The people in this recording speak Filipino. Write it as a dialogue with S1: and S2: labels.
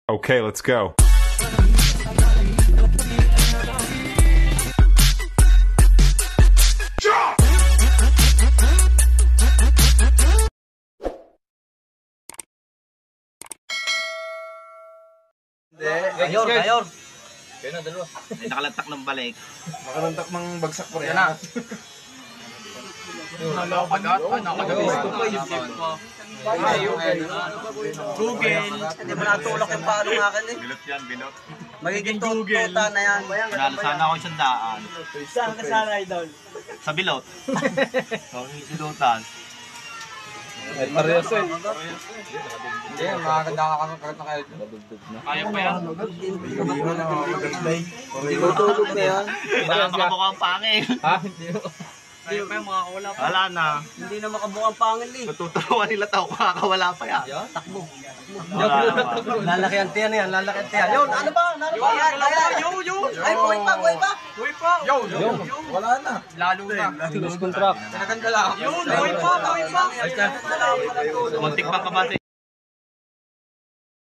S1: Okay, let's go.
S2: Kayor. Kayo na, dalawa. May nakalantak ng balik.
S3: Nakalantak ng bagsak pa rin.
S2: Yan na.
S4: Google. Hindi mo natulak yung paano ng akin eh.
S2: Bilot yan, bilot.
S4: Magiging tuta na yan.
S2: Pinalo sana ako 100.
S4: Saan ka sana, idol?
S2: Sa bilot. So, bilotan.
S3: Ay, parehas eh. Hindi, makakanda ka kami kayo.
S2: Kaya pa yan.
S3: Hindi mo na makakaglay.
S4: Tutulog na yan.
S2: Kailangan makamukha ang pangil.
S3: Ha? Hindi mo.
S4: Hindi pa yung makakawala pa.
S2: Wala na.
S4: Hindi na makabukang pangil eh.
S2: Tuturuan nila tao, kakawala pa yan.
S4: Takbo.
S2: Wala na.
S4: Lalaki ang tiyan yan, lalaki ang tiyan. Yun, ano ba? Ayan. Ay, buhay pa.
S3: Yo! Wala na. Lalo na.
S4: Lose contract.
S3: Tinaganda lang.
S4: Yun, buhay pa.
S2: Muntik pa kabase.